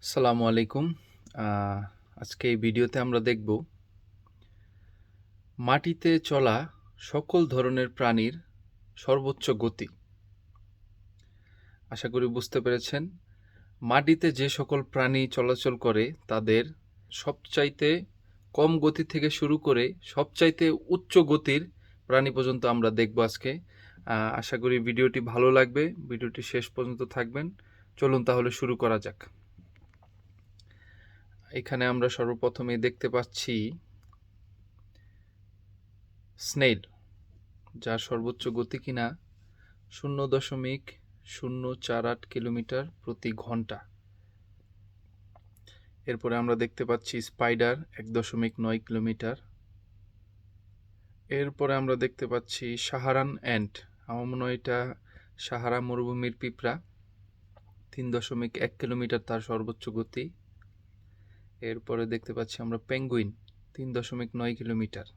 আসসালামু আলাইকুম। আজকে এই ভিডিওতে আমরা দেখব মাটিতে চলা সকল ধরনের প্রাণীর সর্বোচ্চ গতি। আশা করি বুঝতে পেরেছেন। মাটিতে যে সকল প্রাণী চলাচল করে তাদের সবচাইতে কম গতি থেকে শুরু করে সবচাইতে উচ্চ গতির প্রাণী পর্যন্ত আমরা দেখব আজকে। আশা করি ভিডিওটি ভালো লাগবে। ভিডিওটি শেষ পর্যন্ত থাকবেন। চলুন তাহলে শুরু করা যাক। এখানে আমরা সর্বপ্রথমে দেখতে পাচ্ছি স্নেইল, যার সর্বোচ্চ গতি কিনা 0.048 কিলোমিটার প্রতি ঘন্টা। এরপরে আমরা দেখতে পাচ্ছি স্পাইডার 1.9 কিলোমিটার। এরপরে আমরা দেখতে পাচ্ছি সাহারান অ্যান্ট, আমার মনে হয় এটা সাহারা মরুভূমির পিঁপড়া, 3.1 কিলোমিটার তার সর্বোচ্চ গতি। এরপরে দেখতে পাচ্ছি আমরা পেঙ্গুইন 3.9 কিলোমিটার।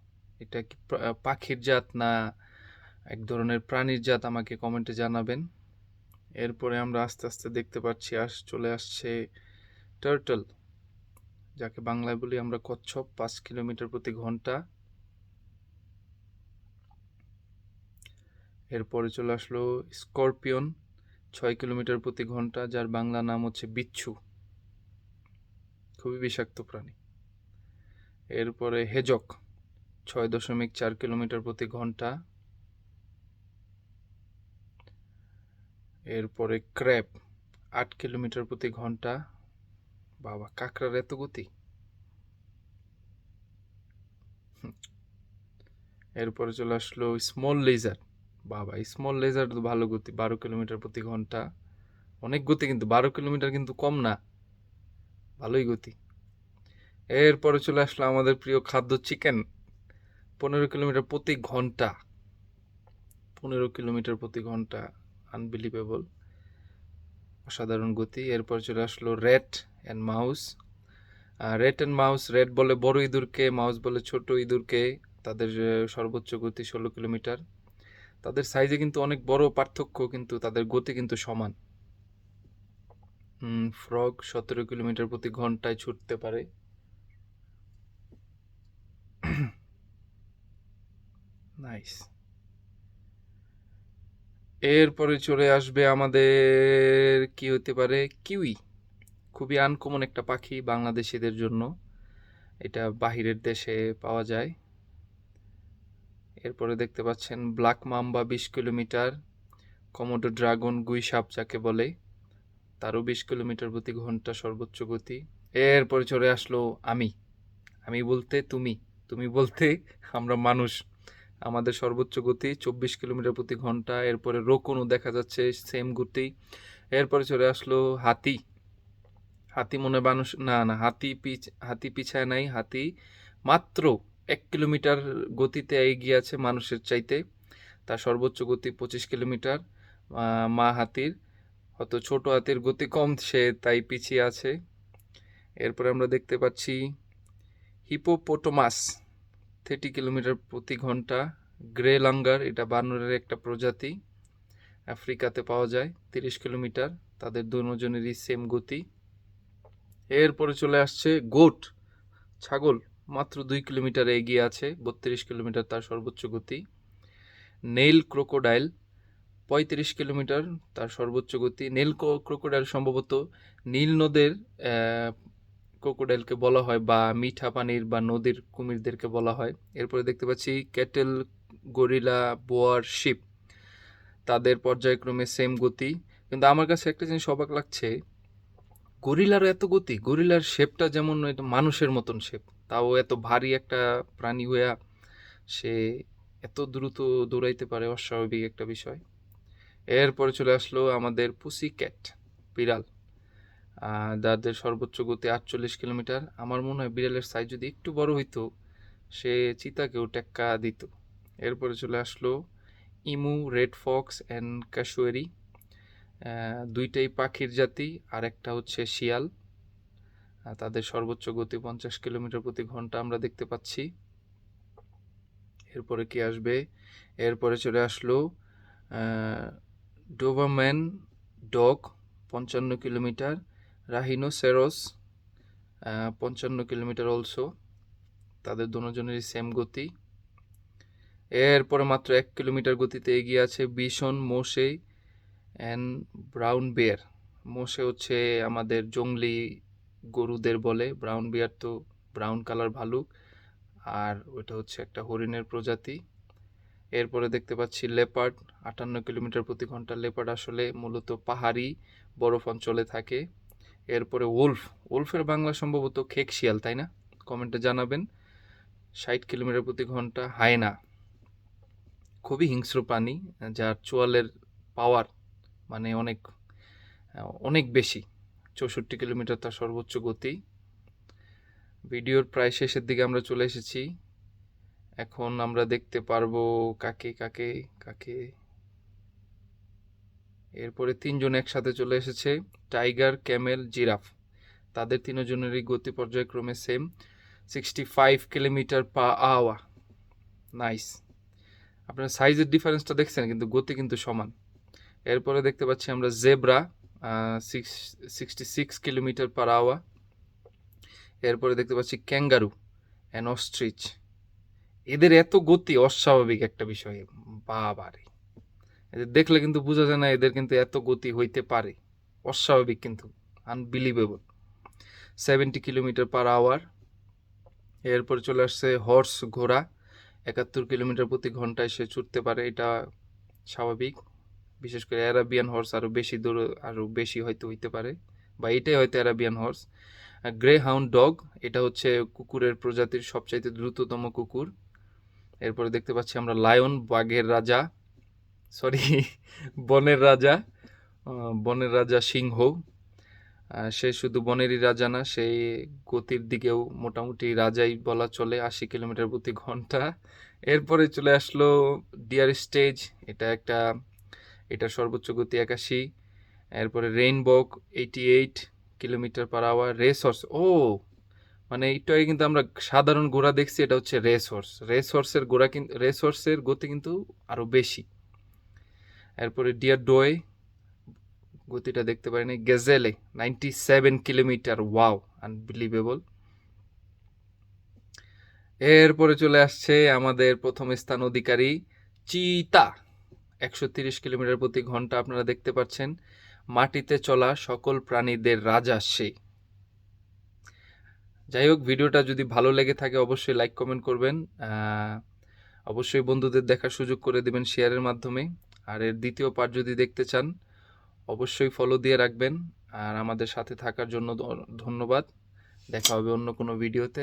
এটা কি পাখির জাত না এক ধরনের প্রাণীর জাত, আমাকে কমেন্টে জানাবেন। এরপরে আমরা আস্তে আস্তে দেখতে পাচ্ছি চলে আসছে টার্টল, যাকে বাংলায় বলি আমরা কচ্ছপ, 5 কিলোমিটার প্রতি ঘন্টা। এরপরে চলে আসলো স্করপিয়ন, 6 কিলোমিটার প্রতি ঘন্টা, যার বাংলা নাম হচ্ছে বিচ্ছু, খুবই বিষাক্ত প্রাণী। এরপরে হেজক 6.4 কিলোমিটার প্রতি ঘন্টা। এরপরে ক্র্যাব 8 কিলোমিটার প্রতি ঘন্টা। বাবা, কাঁকড়ার এত গতি! এরপরে চলে আসলো স্মল লেজার। বাবা, স্মল লেজার তো ভালো গতি, 12 কিলোমিটার প্রতি ঘন্টা। অনেক গতি, কিন্তু 12 কিলোমিটার কিন্তু কম না, ভালোই গতি। এরপরে চলে আসলো আমাদের প্রিয় খাদ্য চিকেন, 15 কিলোমিটার প্রতি ঘন্টা। 15 কিলোমিটার প্রতি ঘন্টা, আনবিলিভেবল, অসাধারণ গতি। এরপর চলে আসলো rat and mouse. Rat and mouse, rat বলে বড় ইঁদুরকে, মাউস বলে ছোট ইঁদুরকে। তাদের সর্বোচ্চ গতি 16 কিলোমিটার। তাদের সাইজে কিন্তু অনেক বড় পার্থক্য, কিন্তু তাদের গতি কিন্তু সমান। ফ্রগ 17 কিলোমিটার প্রতি ঘন্টায় ছুটতে পারে। নাইস। এরপরে চলে আসবে আমাদের কি হতে পারে, কিউই, খুবই আনকমন একটা পাখি বাংলাদেশিদের জন্য, এটা বাহিরের দেশে পাওয়া যায়। এরপরে দেখতে পাচ্ছেন ব্ল্যাক মাম্বা 20 কিলোমিটার। কমোডো ড্রাগন, গুই সাপ যাকে বলে, তারও 20 কিলোমিটার প্রতি ঘন্টা সর্বোচ্চ গতি। এরপরে চলে আসলো আমি, আমি বলতে তুমি, তুমি বলতে আমরা মানুষ, আমাদের সর্বোচ্চ গতি 24 কিলোমিটার প্রতি ঘন্টা। এরপরে রোকনও দেখা যাচ্ছে সেম গতি। এরপরে চলে আসলো হাতি, হাতি মনে মানুষ না, না হাতি পিছায় নাই, হাতি মাত্র 1 কিলোমিটার গতিতে এগিয়ে আছে মানুষের চাইতে, তার সর্বোচ্চ গতি 25 কিলোমিটার। মা হাতির, হয়তো ছোট হাতির গতি কম, সে তাই পিছিয়ে আছে। এরপরে আমরা দেখতে পাচ্ছি হিপোপোটামাস, 30 কিলোমিটার প্রতি ঘন্টা। গ্রে লাঙ্গার, এটা বানরের একটা প্রজাতি, আফ্রিকাতে পাওয়া যায়, 30 কিলোমিটার। তাদের দুজনেরই সেম গতি। এরপরে চলে আসছে গোট, ছাগল, মাত্র 2 কিলোমিটার এগিয়ে আছে, 32 কিলোমিটার তার সর্বোচ্চ গতি। নেইল ক্রোকোডাইল 35 কিলোমিটার তার সর্বোচ্চ গতি। নেইল ক্রোকোডাইল সম্ভবত নীল নদের ক্রোকোডাইলকে বলা হয়, বা মিঠা পানির বা নদীর কুমিরদেরকে বলা হয়। এরপরে দেখতে পাচ্ছি ক্যাটেল, গরিলা, বোয়ার, শিপ, তাদের পর্যায়ক্রমে সেম গতি। কিন্তু আমার কাছে একটা জিনিস অবাক লাগছে, গরিলারও এত গতি? গরিলার শেপটা যেমন এটা মানুষের মতন শেপ, তাও এত ভারী একটা প্রাণী হইয়া সে এত দ্রুত দৌড়াইতে পারে, অস্বাভাবিক একটা বিষয়। এরপরে চলে আসলো আমাদের পুসি ক্যাট, বিড়াল, যাদের সর্বোচ্চ গতি 48 কিলোমিটার। আমার মনে হয় বিড়ালের সাইজ যদি একটু বড় হইতো, সে চিতাকেও টেক্কা দিত। এরপরে চলে আসলো ইমু, রেড ফক্স অ্যান্ড ক্যাশুয়ারি, দুইটাই পাখির জাতি, আর একটা হচ্ছে শিয়াল। তাদের সর্বোচ্চ গতি 50 কিলোমিটার প্রতি ঘন্টা আমরা দেখতে পাচ্ছি। এরপরে কি আসবে? এরপরে চলে আসলো Doberman dog, 55 kilometre. Rhinoceros 55 kilometre also, তাদের দুজনেরই সেম গতি। এরপরে মাত্র 1 কিলোমিটার গতিতে এগিয়ে আছে bison, moose and brown bear. Moose হচ্ছে আমাদের জংলি গরুদের বলে, ব্রাউন বিয়ার তো ব্রাউন কালার ভালুক, আর ওইটা হচ্ছে একটা হরিণের প্রজাতি। এরপরে দেখতে পাচ্ছি লেপার্ড 58 কিলোমিটার প্রতি ঘন্টা। লেপার্ড আসলে মূলত পাহাড়ি বরফ অঞ্চলে থাকে। এরপরে ওলফের বাংলা সম্ভবত খেক শিয়াল, তাই না? কমেন্টে জানাবেন। 60 কিলোমিটার প্রতি ঘন্টা হায়না, খুবই হিংস্র প্রাণী, যার চোয়ালের পাওয়ার মানে অনেক অনেক বেশি। 64 কিলোমিটার তার সর্বোচ্চ গতি। ভিডিওর প্রায় শেষের দিকে আমরা চলে এসেছি। এখন আমরা দেখতে পারবো কাকে কাকে কাকে। এরপরে তিনজন একসাথে চলে এসেছে, টাইগার, ক্যামেল, জিরাফ। তাদের তিনজনেরই গতি পর্যায়ক্রমে same, 65 kilometre per hour. Nice. আপনার সাইজের ডিফারেন্সটা দেখছেন, কিন্তু গতি কিন্তু সমান। এরপরে দেখতে পাচ্ছি আমরা জেব্রা 66 কিলোমিটার পার আওয়ার। এরপরে দেখতে পাচ্ছি ক্যাঙ্গারু অ্যান্ড অস্ট্রিচ। এদের এত গতি অস্বাভাবিক একটা বিষয়, বাবারে। এদের দেখলে কিন্তু বোঝা যায় না এদের কিন্তু এত গতি হইতে পারে, অস্বাভাবিক কিন্তু, আনবিলিভেবল। 70 kilometre per hour. এরপর চলে আসছে হর্স, ঘোড়া, 71 কিলোমিটার প্রতি ঘন্টায় সে ছুটতে পারে, এটা স্বাভাবিক। বিশেষ করে অ্যারাবিয়ান হর্স আরও বেশি দূর, আরও বেশি হয়তো হইতে পারে, বা এটাই হয়তো Arabian horse. Grey hound dog, এটা হচ্ছে কুকুরের প্রজাতির সবচাইতে দ্রুততম কুকুর। এরপরে দেখতে পাচ্ছি আমরা লায়ন, বাঘের রাজা, সরি বনের রাজা, বনের রাজা সিংহ। সে শুধু বনেরই রাজা না, সেই গতির দিকেও মোটামুটি রাজাই বলা চলে, 80 কিলোমিটার প্রতি ঘন্টা। এরপরে চলে আসলো ডিয়ার স্টেজ, এটার সর্বোচ্চ গতি 81। এরপরে রেইনবক 88 kilometre per hour. Race horse, মানে একটু আগে কিন্তু আমরা সাধারণ ঘোড়া দেখছি, এটা হচ্ছে রেস হর্সের গতি কিন্তু আরো বেশি। এরপরে ডিয়ার ডোয়ে, গতিটা দেখতে পারিনি। গেজেলে 97 কিলোমিটার, ওয়াও, আনবিলিভেবল। এরপরে চলে আসছে আমাদের প্রথম স্থান অধিকারী চিতা, 130 কিলোমিটার প্রতি ঘন্টা। আপনারা দেখতে পাচ্ছেন, মাটিতে চলা সকল প্রাণীদের রাজা সে। যাই হোক, ভিডিওটা যদি ভালো লেগে থাকে অবশ্যই লাইক কমেন্ট করবেন, অবশ্যই বন্ধুদের দেখার সুযোগ করে দেবেন শেয়ারের মাধ্যমে। আর এর দ্বিতীয় পার্ট যদি দেখতে চান অবশ্যই ফলো দিয়ে রাখবেন। আর আমাদের সাথে থাকার জন্য ধন্যবাদ। দেখা হবে অন্য কোনো ভিডিওতে।